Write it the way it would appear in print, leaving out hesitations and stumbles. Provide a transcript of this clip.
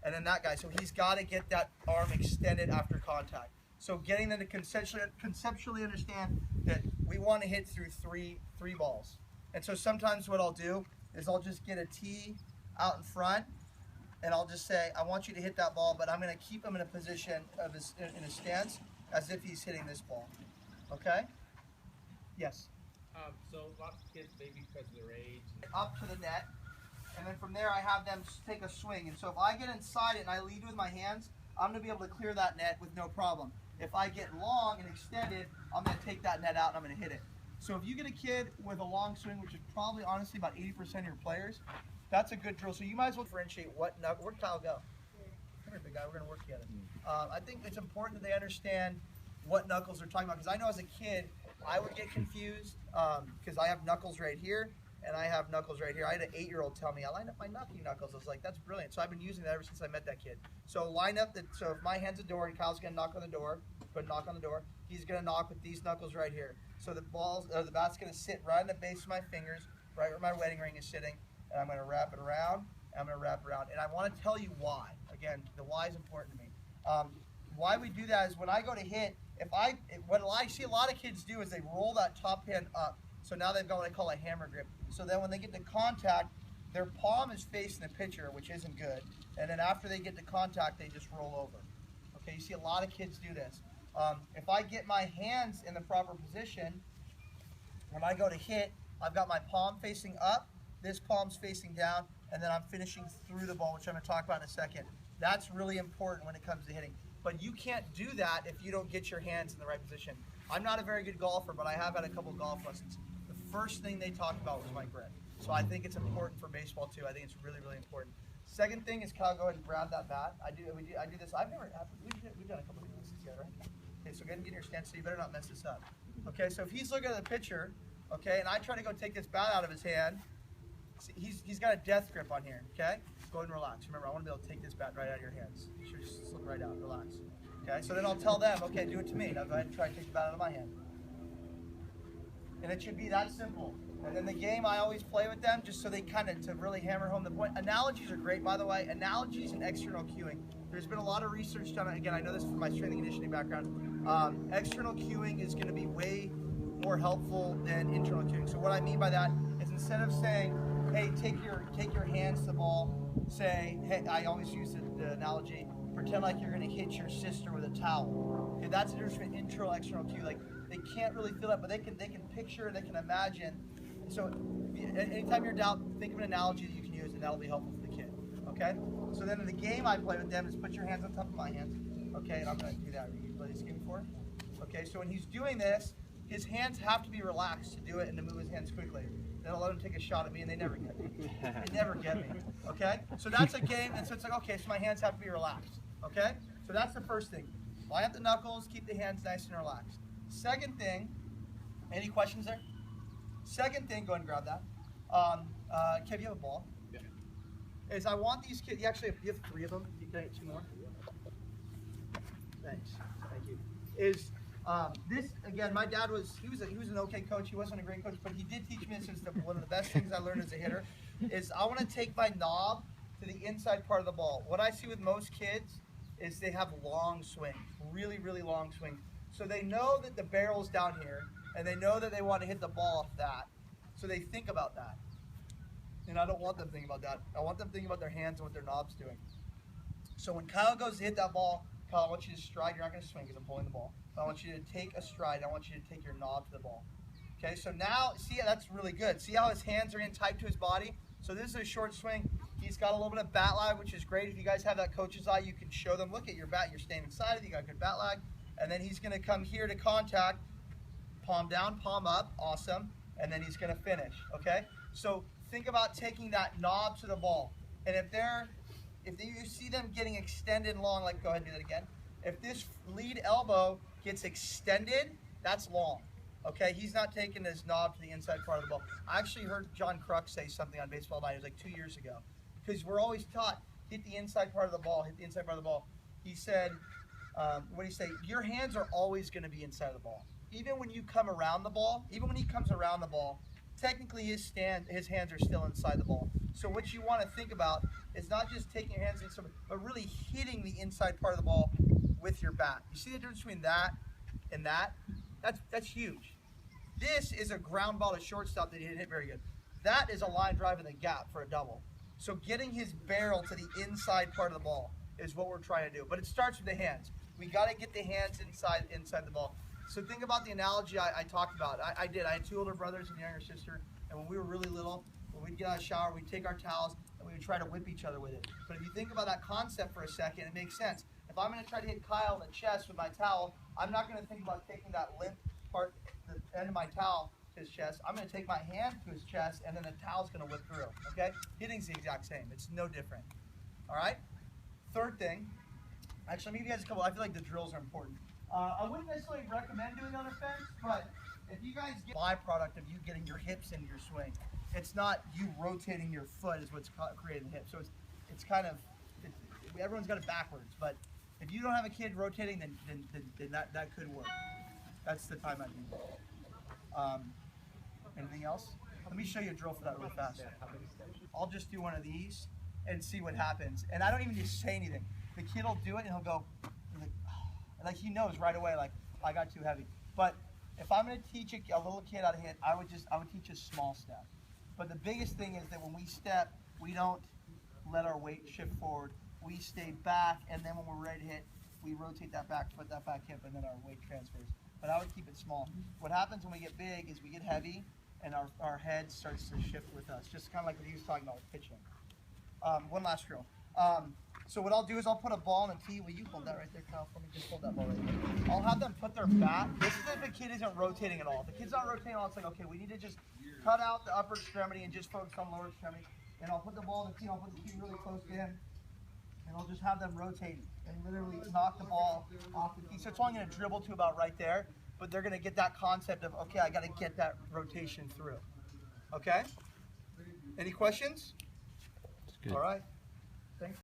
and then that guy. So he's got to get that arm extended after contact. So getting them to conceptually understand that we want to hit through three balls. And so sometimes what I'll do is I'll just get a tee out in front, and I'll just say, I want you to hit that ball, but I'm going to keep him in a position of in a stance as if he's hitting this ball. Okay? Yes? So lots of kids, maybe because of their age. Up to the net, and then from there I have them take a swing. And so if I get inside it and I lead with my hands, I'm going to be able to clear that net with no problem. If I get long and extended, I'm going to take that net out and I'm going to hit it. So if you get a kid with a long swing, which is probably honestly about 80% of your players, that's a good drill. So you might as well differentiate what knuckle. Where'd Kyle go? Come here, big guy. We're going to work together. I think it's important that they understand what knuckles they're talking about, because I know as a kid, I would get confused because I have knuckles right here and I have knuckles right here. I had an 8-year-old tell me I lined up my knuckles. I was like, that's brilliant. So I've been using that ever since I met that kid. So line up that. So if my hand's a door and Kyle's gonna knock on the door, he's gonna knock with these knuckles right here. So the bat's gonna sit right on the base of my fingers, right where my wedding ring is sitting, and I'm gonna wrap it around. I'm gonna wrap it around, and I want to tell you why. Again, the why is important to me. Why we do that is when I go to hit, what I see a lot of kids do is they roll that top hand up. So now they've got what I call a hammer grip. So then when they get to contact, their palm is facing the pitcher, which isn't good. And then after they get to contact, they just roll over. Okay, you see a lot of kids do this. If I get my hands in the proper position, when I go to hit, I've got my palm facing up, this palm's facing down, and then I'm finishing through the ball, which I'm going to talk about in a second. That's really important when it comes to hitting. But you can't do that if you don't get your hands in the right position. I'm not a very good golfer, but I have had a couple golf lessons. The first thing they talked about was my grip. So I think it's important for baseball too. I think it's really, really important. Second thing is, Kyle, go ahead and grab that bat. I do this. We've done a couple of things together, right? Okay, so go ahead and get your stance, so you better not mess this up. Okay, so if he's looking at the pitcher, okay, and I try to go take this bat out of his hand, he's got a death grip on here, okay? Go ahead and relax. Remember, I want to be able to take this bat right out of your hands. You should just slip right out. Relax. Okay, so then I'll tell them, okay, do it to me. Now go ahead and try to take the bat out of my hand. And it should be that simple. And then the game, I always play with them just so they kind of, to really hammer home the point. Analogies are great, by the way. Analogies and external cueing. There's been a lot of research done. Again, I know this from my strength and conditioning background. External cueing is going to be way more helpful than internal cueing. So what I mean by that is instead of saying, hey, take your hands to the ball, say, hey, I always use the analogy, pretend like you're going to hit your sister with a towel. Okay, that's the difference between internal and external cue. Like, they can't really feel that, but they can picture, they can imagine. So anytime you're in doubt, think of an analogy that you can use, and that'll be helpful for the kid. Okay? So then in the game I play with them is put your hands on top of my hands. Okay, and I'm going to do that. You played this game before? Okay, so when he's doing this, his hands have to be relaxed to do it and to move his hands quickly. Then I'll let him take a shot at me, and they never get me. They never get me. Okay? So that's a game, and so it's like, okay, so my hands have to be relaxed. Okay? So that's the first thing. Line up the knuckles, keep the hands nice and relaxed. Second thing, any questions there? Second thing, go ahead and grab that. Kev, you have a ball? Yeah. Is I want these kids, you have 3 of them. You can get 2 more? Thanks. Thank you. This, again, my dad was an okay coach. He wasn't a great coach, but he did teach me this. Is one of the best things I learned as a hitter is I want to take my knob to the inside part of the ball. What I see with most kids is they have long swings, really, really long swings. So they know that the barrel's down here, and they know that they want to hit the ball off that. So they think about that. And I don't want them thinking about that. I want them thinking about their hands and what their knob's doing. So when Kyle goes to hit that ball, Kyle, I want you to stride. You're not going to swing because I'm pulling the ball. I want you to take a stride. I want you to take your knob to the ball. Okay, so now, see, that's really good. See how his hands are in tight to his body? So this is a short swing. He's got a little bit of bat lag, which is great. If you guys have that coach's eye, you can show them, look at your bat. You're staying inside of it. You got good bat lag. And then he's going to come here to contact. Palm down, palm up. Awesome. And then he's going to finish. Okay? So think about taking that knob to the ball. And if you see them getting extended long, like go ahead and do that again. If this lead elbow gets extended, that's long. Okay, he's not taking his knob to the inside part of the ball. I actually heard John Kruk say something on Baseball Night. It was like 2 years ago. Because we're always taught, hit the inside part of the ball, hit the inside part of the ball. He said, what did he say? Your hands are always going to be inside of the ball. Even when you come around the ball, even when he comes around the ball, technically his hands are still inside the ball. So what you want to think about is not just taking your hands in some, but really hitting the inside part of the ball with your bat. You see the difference between that and that? That's huge. This is a ground ball to shortstop that he didn't hit very good. That is a line drive in the gap for a double. So getting his barrel to the inside part of the ball is what we're trying to do. But it starts with the hands. We got to get the hands inside the ball. So think about the analogy I talked about. I did. I had 2 older brothers and a younger sister, and when we were really little, when we'd get out of the shower, we'd take our towels and we would try to whip each other with it. But if you think about that concept for a second, it makes sense. If I'm going to try to hit Kyle in the chest with my towel, I'm not going to think about taking that limp part, the end of my towel, to his chest. I'm going to take my hand to his chest, and then the towel's going to whip through. Okay? Hitting's the exact same. It's no different. All right? Third thing, actually, maybe you guys a couple. I feel like the drills are important. I wouldn't necessarily recommend doing on a fence, but if you guys get byproduct of you getting your hips into your swing, it's not you rotating your foot is what's creating the hip. So it's kind of everyone's got it backwards. But if you don't have a kid rotating, then that could work. That's the time I do. Anything else? Let me show you a drill for that really fast. I'll just do one of these and see what happens. And I don't even just say anything. The kid will do it and he'll go, like he knows right away, like I got too heavy. But if I'm going to teach a little kid how to hit, I would teach a small step. But the biggest thing is that when we step, we don't let our weight shift forward. We stay back, and then when we're ready to hit, we rotate that back foot, that back hip, and then our weight transfers. But I would keep it small. What happens when we get big is we get heavy, and our head starts to shift with us, just kind of like what he was talking about with pitching. One last drill. So what I'll do is I'll put a ball in a tee. Will you hold that right there, Kyle, for me? Just hold that ball right there. I'll have them put their bat. This is if the kid isn't rotating at all. If the kid's not rotating at all, it's like, okay, we need to just cut out the upper extremity and just focus on lower extremity. And I'll put the ball in the tee. I'll put the tee really close to him. And I'll just have them rotate and literally knock the ball off the tee. So it's only going to dribble to about right there. But they're going to get that concept of, okay, I got to get that rotation through. Okay? Any questions? That's good. All right.